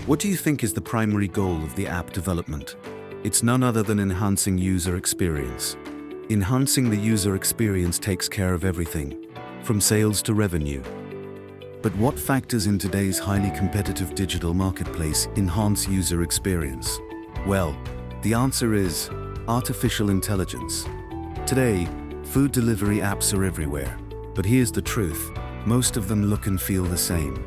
What do you think is the primary goal of the app development? It's none other than enhancing user experience. Enhancing the user experience takes care of everything, from sales to revenue. But what factors in today's highly competitive digital marketplace enhance user experience? Well, the answer is artificial intelligence. Today, food delivery apps are everywhere. But here's the truth, most of them look and feel the same.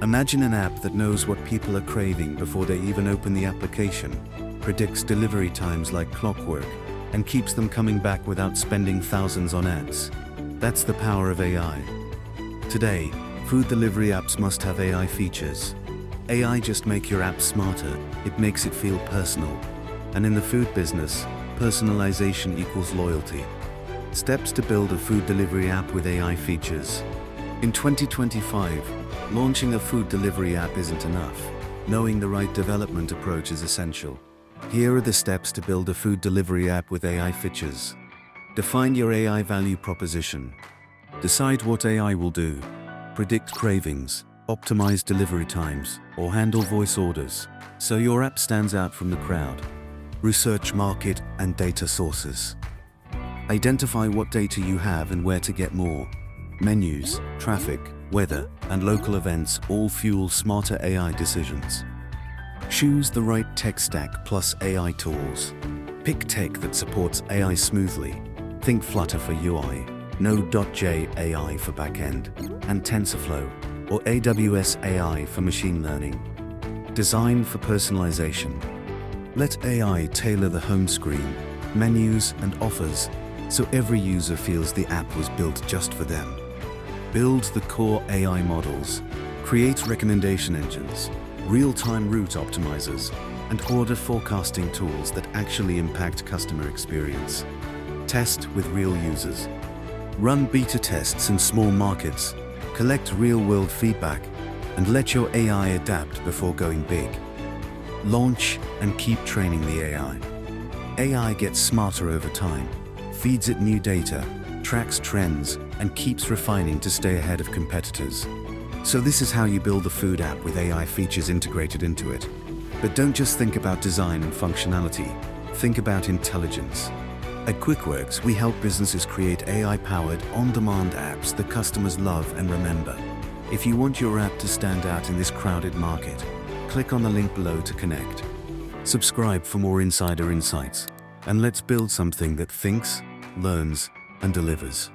Imagine an app that knows what people are craving before they even open the application, predicts delivery times like clockwork, and keeps them coming back without spending thousands on ads. That's the power of AI. Today, food delivery apps must have AI features. AI just make your app smarter, it makes it feel personal. And in the food business, personalization equals loyalty. Steps to build a food delivery app with AI features. In 2025, launching a food delivery app isn't enough. Knowing the right development approach is essential. Here are the steps to build a food delivery app with AI features. Define your AI value proposition. Decide what AI will do. Predict cravings, optimize delivery times, or handle voice orders, so your app stands out from the crowd. Research market and data sources. Identify what data you have and where to get more. Menus, traffic, weather, and local events all fuel smarter AI decisions. Choose the right tech stack plus AI tools. Pick tech that supports AI smoothly. Think Flutter for UI, Node.js AI for backend, and TensorFlow or AWS AI for machine learning. Design for personalization. Let AI tailor the home screen, menus, and offers so every user feels the app was built just for them. Build the core AI models, create recommendation engines, real-time route optimizers, and order forecasting tools that actually impact customer experience. Test with real users. Run beta tests in small markets, collect real-world feedback, and let your AI adapt before going big. Launch and keep training the AI. AI gets smarter over time, feeds it new data, tracks trends, and keeps refining to stay ahead of competitors. So this is how you build a food app with AI features integrated into it. But don't just think about design and functionality, think about intelligence. At QuickWorks, we help businesses create AI-powered, on-demand apps that customers love and remember. If you want your app to stand out in this crowded market, click on the link below to connect. Subscribe for more insider insights, and let's build something that thinks, learns, and delivers.